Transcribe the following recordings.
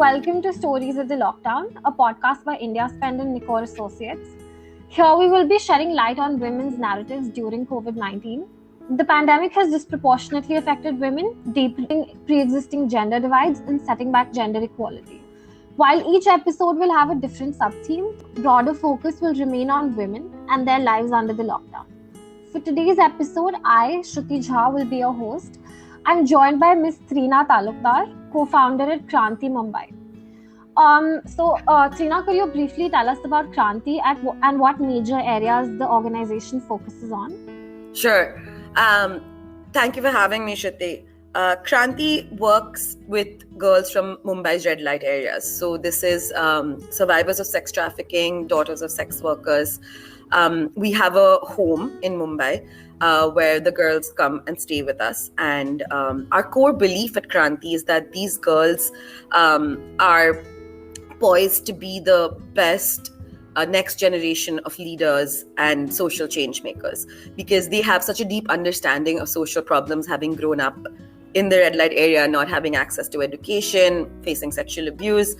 welcome to Stories of the Lockdown, a podcast by India Spend and Nicor Associates. Here we will be shedding light on women's narratives during COVID-19. The pandemic has disproportionately affected women, deepening pre-existing gender divides and setting back gender equality. While each episode will have a different sub-theme, broader focus will remain on women and their lives under the lockdown. For today's episode, I, Kriti, will be your host. I'm joined by Ms. Trina Talukdar, co-founder at Kriti, Mumbai. Trina, could you briefly tell us about Kriti and what major areas the organization focuses on? Sure. Thank you for having me, Kriti. Kriti works with girls from Mumbai's red light areas. So this is survivors of sex trafficking, daughters of sex workers. We have a home in Mumbai where the girls come and stay with us. And our core belief at Kriti is that these girls are poised to be the best next generation of leaders and social change makers, because they have such a deep understanding of social problems, having grown up in the red light area, not having access to education, facing sexual abuse.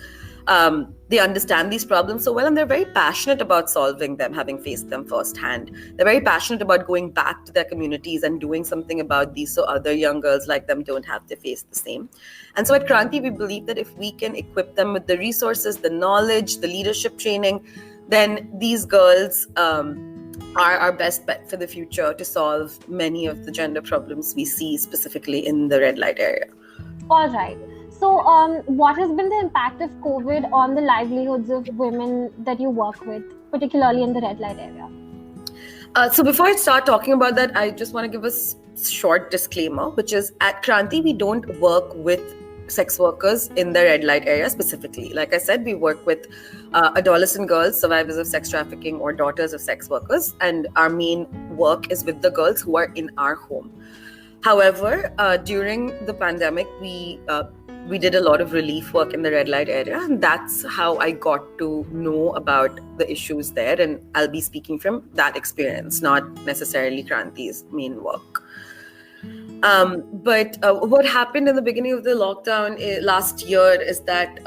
They understand these problems so well, and they're very passionate about solving them, having faced them firsthand. They're very passionate about going back to their communities and doing something about these so other young girls like them don't have to face the same. And so at Kriti, we believe that if we can equip them with the resources, the knowledge, the leadership training, then these girls are our best bet for the future to solve many of the gender problems we see specifically in the red light area. All right. So what has been the impact of COVID on the livelihoods of women that you work with, particularly in the red light area? So before I start talking about that, I just want to give a short disclaimer, which is at Kriti, we don't work with sex workers in the red light area specifically. Like I said, we work with adolescent girls, survivors of sex trafficking or daughters of sex workers. And our main work is with the girls who are in our home. However, during the pandemic, we did a lot of relief work in the red light area, and that's how I got to know about the issues there. And I'll be speaking from that experience, not necessarily Kriti's main work. But what happened in the beginning of the lockdown last year is that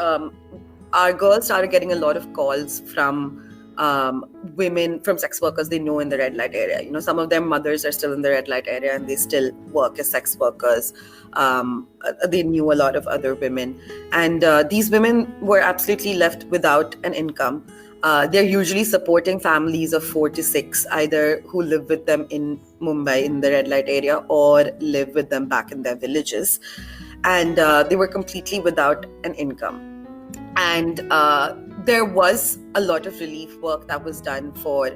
our girls started getting a lot of calls from women, from sex workers they know in the red light area. You know, some of their mothers are still in the red light area and they still work as sex workers. They knew a lot of other women, and these women were absolutely left without an income. They're usually supporting families of 4 to 6, either who live with them in Mumbai in the red light area or live with them back in their villages. And they were completely without an income. And there was a lot of relief work that was done for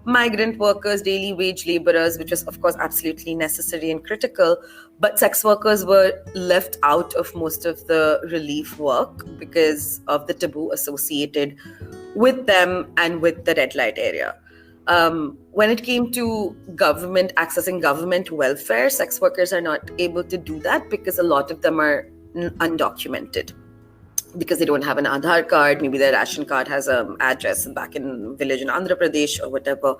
migrant workers, daily wage laborers, which was, of course, absolutely necessary and critical. But sex workers were left out of most of the relief work because of the taboo associated with them and with the red light area. When it came to government, accessing government welfare, sex workers are not able to do that because a lot of them are undocumented, because they don't have an Aadhaar card. Maybe their ration card has an address back in village in Andhra Pradesh or whatever.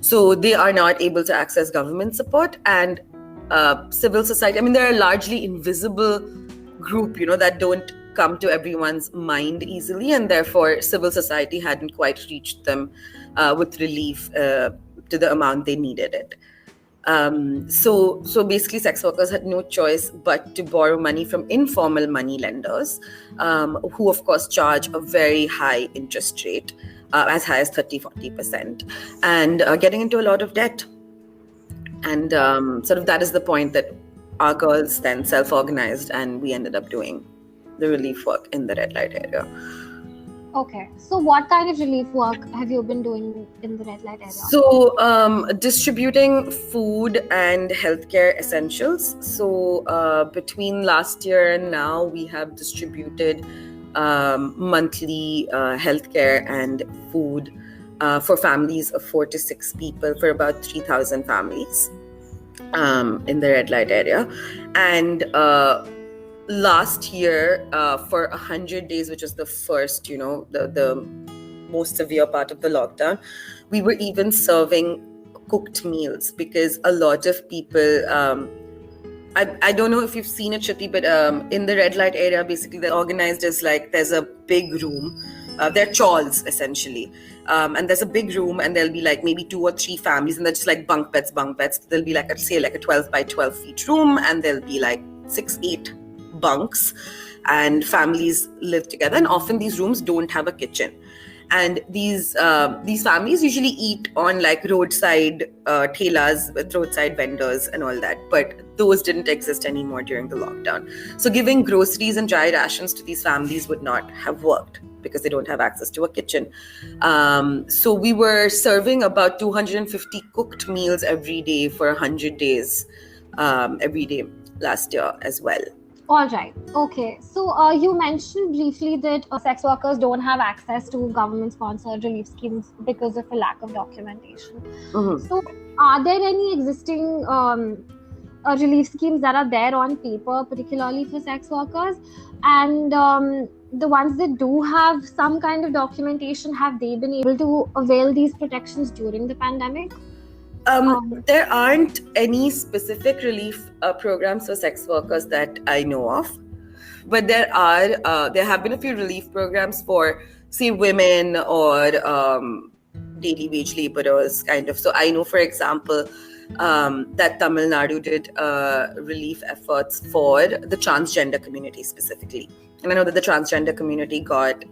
So they are not able to access government support. And civil society, I mean, they're a largely invisible group, that don't come to everyone's mind easily. And therefore, civil society hadn't quite reached them with relief to the amount they needed it. So basically, sex workers had no choice but to borrow money from informal money lenders, who of course charge a very high interest rate, as high as 30-40%, and getting into a lot of debt. And sort of that is the point that our girls then self-organized, and we ended up doing the relief work in the red light area. Okay, so what kind of relief work have you been doing in the red light area? So distributing food and healthcare essentials. So between last year and now, we have distributed monthly healthcare and food for families of 4 to 6 people, for about 3,000 families in the red light area. And last year, for 100 days, which was the first, the most severe part of the lockdown, we were even serving cooked meals, because a lot of people I don't know if you've seen it, Shruti, but in the red light area, basically they're organized as like there's a big room. They're chawls essentially, and there's a big room, and there'll be like maybe 2 or 3 families, and they're just like bunk beds. There'll be like a 12 by 12 feet room, and there'll be like 6-8 bunks, and families live together. And often these rooms don't have a kitchen. And these families usually eat on like roadside thelas with roadside vendors and all that, but those didn't exist anymore during the lockdown. So giving groceries and dry rations to these families would not have worked because they don't have access to a kitchen. So we were serving about 250 cooked meals every day for 100 days every day last year as well. All right. Okay. So you mentioned briefly that sex workers don't have access to government-sponsored relief schemes because of a lack of documentation. Mm-hmm. So are there any existing relief schemes that are there on paper, particularly for sex workers? And the ones that do have some kind of documentation, have they been able to avail these protections during the pandemic? There aren't any specific relief programs for sex workers that I know of, but there have been a few relief programs for, say, women or daily wage laborers, kind of. So I know, for example, that Tamil Nadu did relief efforts for the transgender community specifically. And I know that the transgender community got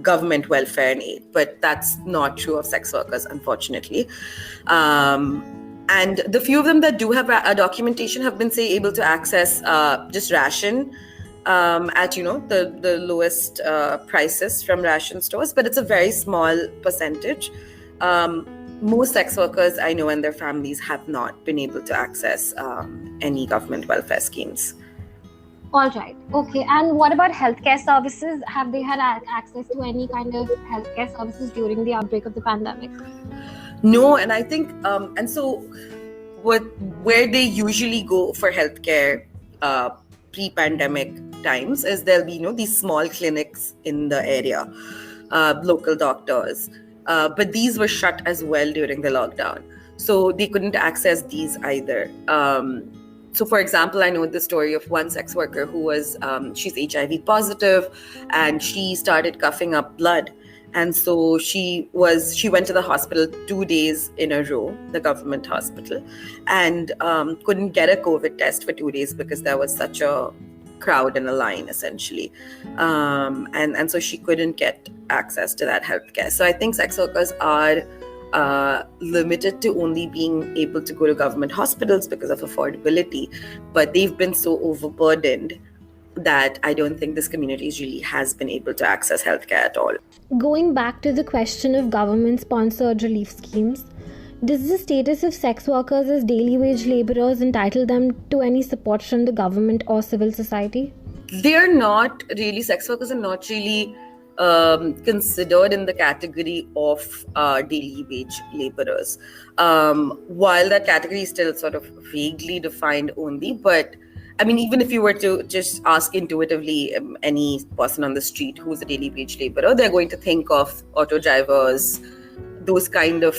government welfare and aid, but that's not true of sex workers, unfortunately. And the few of them that do have a documentation have been, say, able to access just ration at, the lowest prices from ration stores, but it's a very small percentage. Most sex workers I know and their families have not been able to access any government welfare schemes. All right. Okay. And what about healthcare services? Have they had access to any kind of healthcare services during the outbreak of the pandemic? No. And I think, and so where they usually go for healthcare pre-pandemic times is there'll be, these small clinics in the area, local doctors. But these were shut as well during the lockdown. So they couldn't access these either. So, for example, I know the story of one sex worker who was, she's HIV positive, and she started coughing up blood. And so she went to the hospital 2 days in a row, the government hospital, and couldn't get a COVID test for 2 days because there was such a crowd in a line, essentially. And so she couldn't get access to that healthcare. So I think sex workers are limited to only being able to go to government hospitals because of affordability, but they've been so overburdened that I don't think this community really has been able to access healthcare at all. Going back to the question of government-sponsored relief schemes, does the status of sex workers as daily wage laborers entitle them to any support from the government or civil society? They're not really, sex workers are not really considered in the category of daily wage laborers. While that category is still sort of vaguely defined only, but I mean, even if you were to just ask intuitively any person on the street who's a daily wage laborer, they're going to think of auto drivers, those kind of,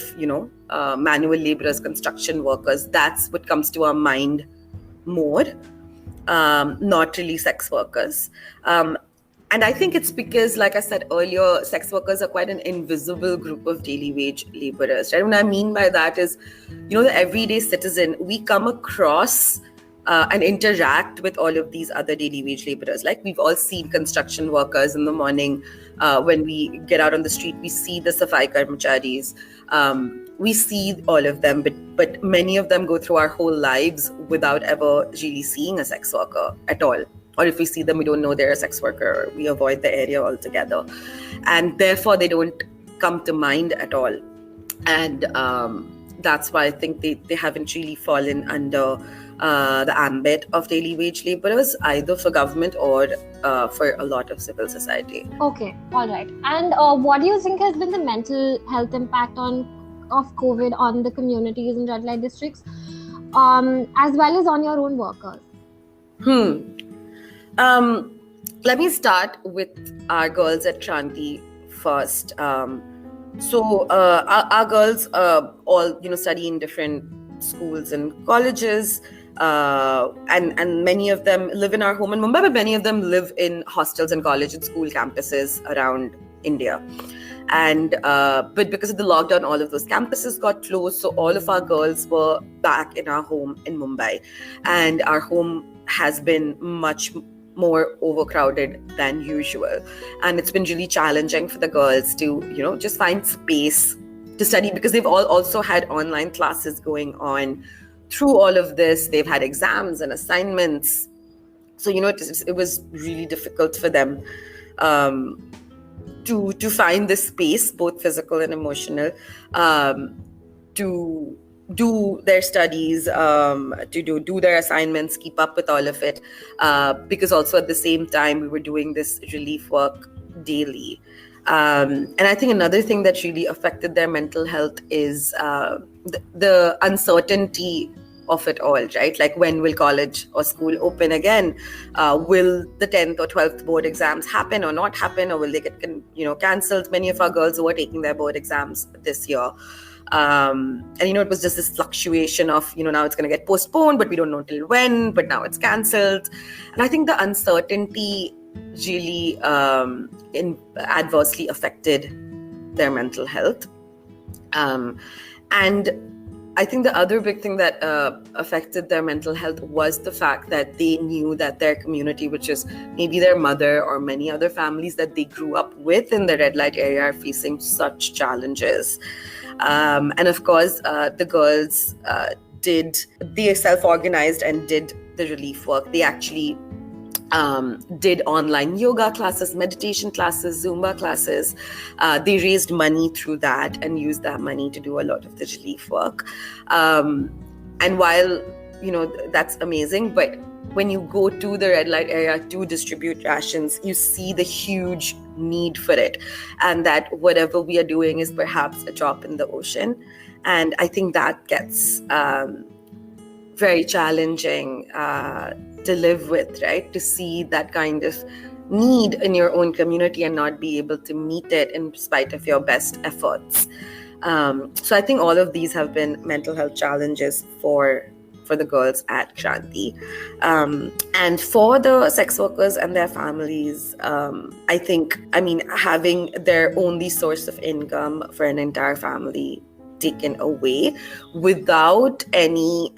manual laborers, construction workers. That's what comes to our mind more, not really sex workers. And I think it's because, like I said earlier, sex workers are quite an invisible group of daily wage laborers. Right? What I mean by that is, the everyday citizen, we come across and interact with all of these other daily wage laborers. Like we've all seen construction workers in the morning. When we get out on the street, we see the Safai Karmacharis. We see all of them, but many of them go through our whole lives without ever really seeing a sex worker at all. Or if we see them, we don't know they're a sex worker. We avoid the area altogether. And therefore, they don't come to mind at all. And that's why I think they haven't really fallen under the ambit of daily wage laborers, either for government or for a lot of civil society. Okay, all right. And what do you think has been the mental health impact of COVID on the communities in red light districts, as well as on your own workers? Let me start with our girls at Shanti first. So our girls all study in different schools and colleges, And many of them live in our home in Mumbai, but many of them live in hostels and college and school campuses around India. And but because of the lockdown, all of those campuses got closed, so all of our girls were back in our home in Mumbai, and our home has been much more overcrowded than usual, and it's been really challenging for the girls to just find space to study, because they've all also had online classes going on through all of this. They've had exams and assignments, so it was really difficult for them to find this space, both physical and emotional, to do their studies, to do their assignments, keep up with all of it, because also at the same time we were doing this relief work daily. And I think another thing that really affected their mental health is the uncertainty of it all, right? Like, when will college or school open again? Will the 10th or 12th board exams happen or not happen, or will they get cancelled? Many of our girls who are taking their board exams this year, and it was just this fluctuation of now it's going to get postponed, but we don't know till when, but now it's cancelled. And I think the uncertainty really adversely affected their mental health. And I think the other big thing that affected their mental health was the fact that they knew that their community, which is maybe their mother or many other families that they grew up with in the red light area, are facing such challenges. And of course, the girls they self-organized and did the relief work. They actually did online yoga classes, meditation classes, Zumba classes. They raised money through that and used that money to do a lot of the relief work. And while, that's amazing, but when you go to the red light area to distribute rations, you see the huge need for it, and that whatever we are doing is perhaps a drop in the ocean. And I think that gets very challenging to live with, right? To see that kind of need in your own community and not be able to meet it in spite of your best efforts. So I think all of these have been mental health challenges for the girls at Kranti. And for the sex workers and their families, I think, having their only source of income for an entire family taken away without any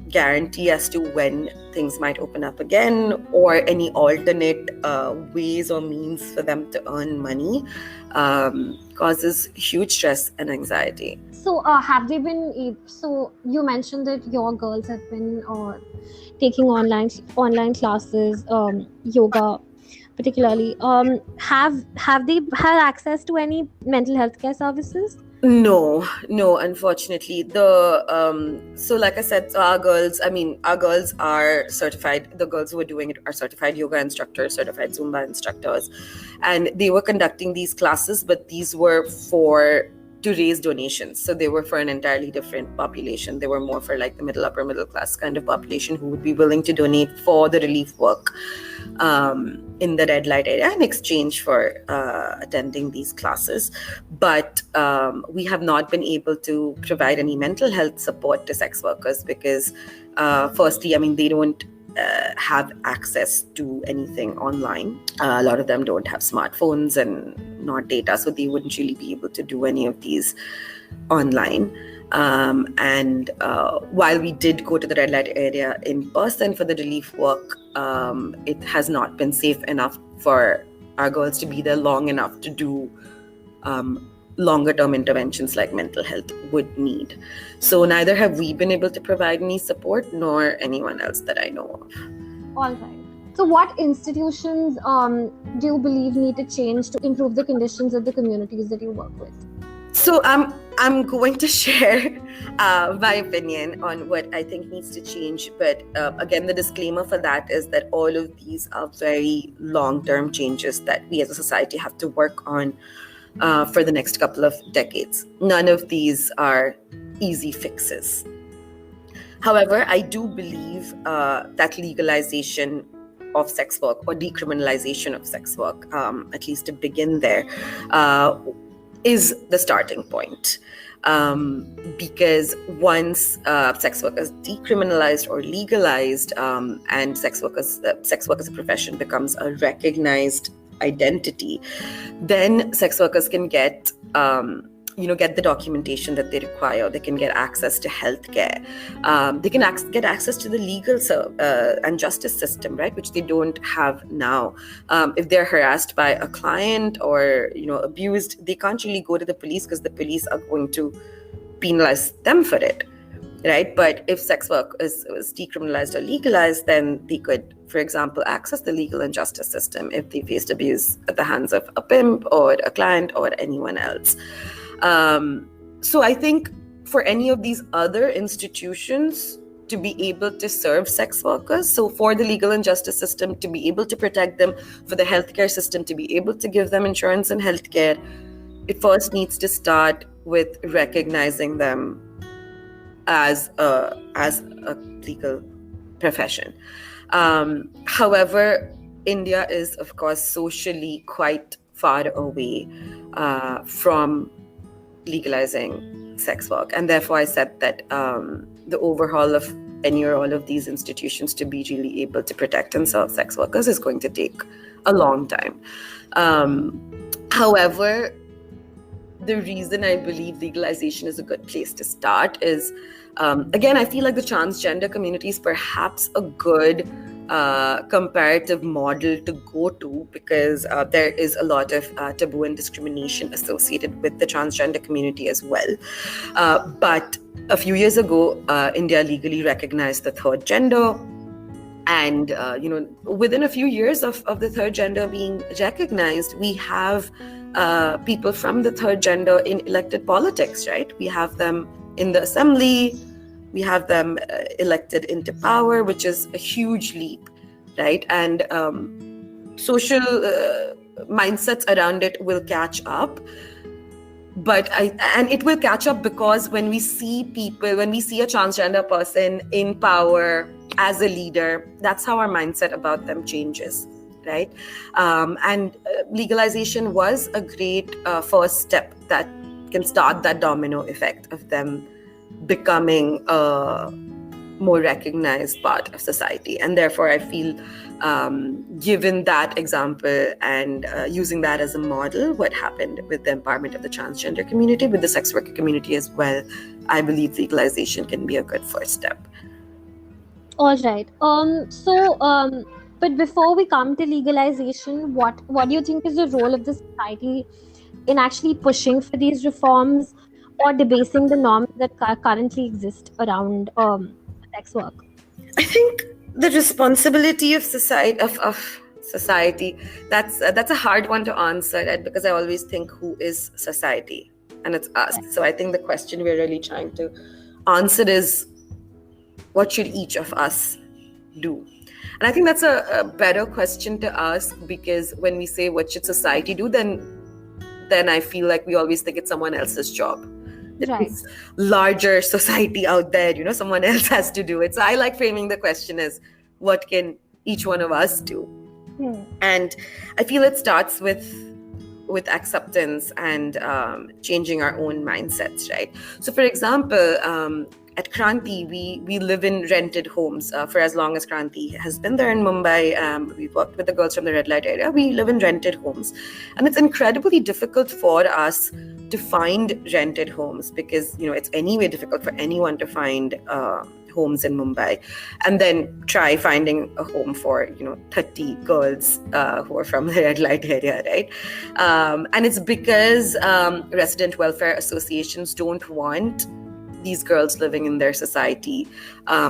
guarantee as to when things might open up again, or any alternate ways or means for them to earn money, causes huge stress and anxiety. So have they been, so you mentioned that your girls have been taking online classes, yoga particularly. Have they had access to any mental health care services? No, unfortunately. So like I said, our girls are certified. The girls who are doing it are certified yoga instructors, certified Zumba instructors, and they were conducting these classes, but these were to raise donations. So they were for an entirely different population. They were more for like the upper middle class kind of population who would be willing to donate for the relief work in the red light area in exchange for attending these classes. But we have not been able to provide any mental health support to sex workers because firstly, they don't have access to anything online. A lot of them don't have smartphones and not data, so they wouldn't really be able to do any of these online. And while we did go to the red light area in person for the relief work, it has not been safe enough for our girls to be there long enough to do longer term interventions like mental health would need. So neither have we been able to provide any support, nor anyone else that I know of. All right. So what institutions do you believe need to change to improve the conditions of the communities that you work with? So I'm going to share my opinion on what I think needs to change. But again, the disclaimer for that is that all of these are very long-term changes that we as a society have to work on for the next couple of decades. None of these are easy fixes. However, I do believe that legalization of sex work or decriminalization of sex work, at least to begin there, is the starting point. Because once sex work is decriminalized or legalized, and sex work as a profession becomes a recognized identity, then sex workers can get get the documentation that they require. They can get access to healthcare. They can get access to the legal and justice system, right, which they don't have now. If they're harassed by a client or abused, they can't really go to the police because the police are going to penalize them for it, right? But if sex work was decriminalized or legalized, then they could, for example, access the legal and justice system if they faced abuse at the hands of a pimp or a client or anyone else. So I think for any of these other institutions to be able to serve sex workers, so for the legal and justice system to be able to protect them, for the healthcare system to be able to give them insurance and healthcare, it first needs to start with recognizing them as a legal profession. However, India is, of course, socially quite far away from legalizing sex work, and therefore I said that the overhaul of any or all of these institutions to be really able to protect and serve sex workers is going to take a long time. However, the reason I believe legalization is a good place to start is, again, I feel like the transgender community is perhaps a good comparative model to go to, because there is a lot of taboo and discrimination associated with the transgender community as well. But a few years ago, India legally recognized the third gender. And, within a few years of the third gender being recognized, we have people from the third gender in elected politics, right? We have them in the assembly. We have them elected into power, which is a huge leap, right? And social mindsets around it will catch up. And it will catch up because when we see a transgender person in power as a leader, that's how our mindset about them changes, right? And legalization was a great first step that can start that domino effect of them becoming a more recognized part of society. And therefore, I feel, given that example and using that as a model, what happened with the empowerment of the transgender community, with the sex worker community as well, I believe legalization can be a good first step. All right. But before we come to legalization, what do you think is the role of the society in actually pushing for these reforms or debasing the norms that currently exist around sex work? I think the responsibility of society, that's a hard one to answer, right? Because I always think, who is society? And it's us. So I think the question we're really trying to answer is, what should each of us do? And I think that's a better question to ask, because when we say what should society do, then I feel like we always think it's someone else's job. Right. It's larger society out there, someone else has to do it. So I like framing the question as, what can each one of us do? And I feel it starts with acceptance and changing our own mindsets, right? So for example, at Kranti, we live in rented homes for as long as Kranti has been there in Mumbai. We've worked with the girls from the red light area. We live in rented homes. And it's incredibly difficult for us to find rented homes because, it's anyway difficult for anyone to find homes in Mumbai. And then try finding a home for, 30 girls who are from the red light area, right? And it's because resident welfare associations don't want these girls living in their society.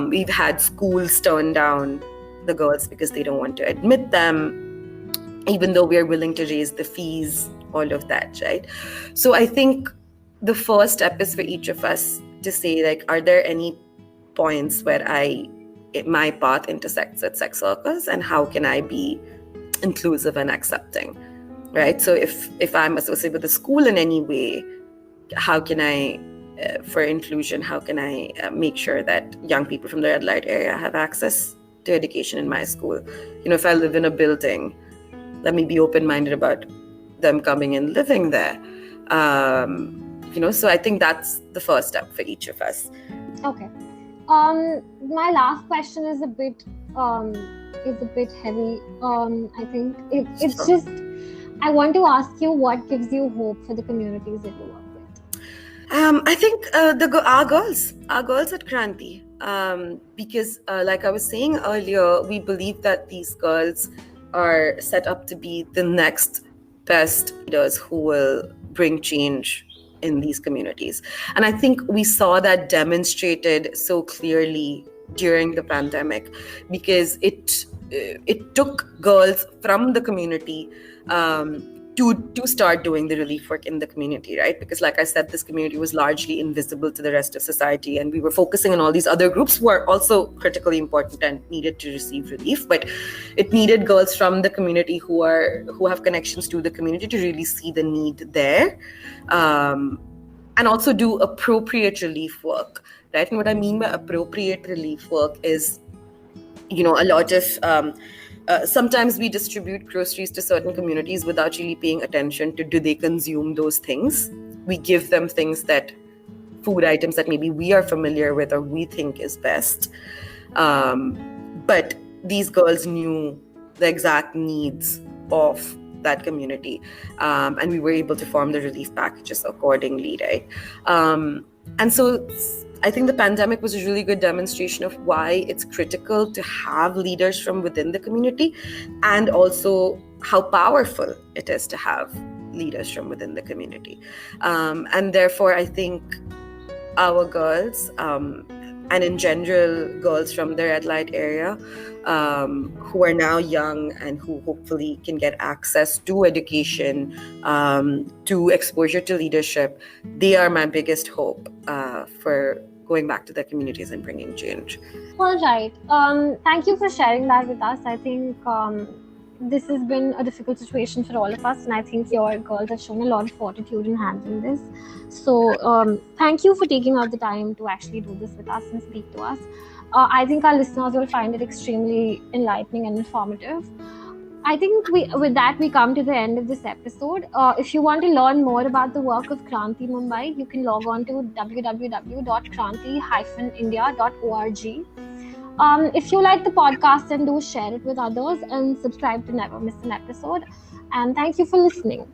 We've had schools turn down the girls because they don't want to admit them, even though we're willing to raise the fees, all of that, right? So I think the first step is for each of us to say, like, are there any points where my path intersects with sex workers, and how can I be inclusive and accepting, right? So if I'm associated with the school in any way, how can I, for inclusion, how can I make sure that young people from the red light area have access to education in my school? If I live in a building, let me be open-minded about them coming and living there. So I think that's the first step for each of us. Okay. My last question is a bit heavy. I think it's Sure. just, I want to ask you, what gives you hope for the communities that you work with? I think our girls at Kranti, because like I was saying earlier, we believe that these girls are set up to be the next best leaders who will bring change in these communities. And I think we saw that demonstrated so clearly during the pandemic, because it took girls from the community to start doing the relief work in the community, right? Because like I said, this community was largely invisible to the rest of society, and we were focusing on all these other groups who are also critically important and needed to receive relief. But it needed girls from the community who have connections to the community to really see the need there, and also do appropriate relief work, right? And what I mean by appropriate relief work is, a lot of sometimes we distribute groceries to certain communities without really paying attention to, do they consume those things? We give them food items that maybe we are familiar with or we think is best. But these girls knew the exact needs of that community, and we were able to form the relief packages accordingly, right? And so I think the pandemic was a really good demonstration of why it's critical to have leaders from within the community, and also how powerful it is to have leaders from within the community. And therefore, I think our girls, and in general, girls from the red light area, who are now young and who hopefully can get access to education, to exposure to leadership, they are my biggest hope for going back to their communities and bringing change. All right. Thank you for sharing that with us. I think this has been a difficult situation for all of us, and I think your girls have shown a lot of fortitude in handling this. So thank you for taking out the time to actually do this with us and speak to us. I think our listeners will find it extremely enlightening and informative. I think with that we come to the end of this episode. If you want to learn more about the work of Kranti Mumbai, you can log on to www.kranti-india.org. If you like the podcast, then do share it with others and subscribe to never miss an episode. And thank you for listening.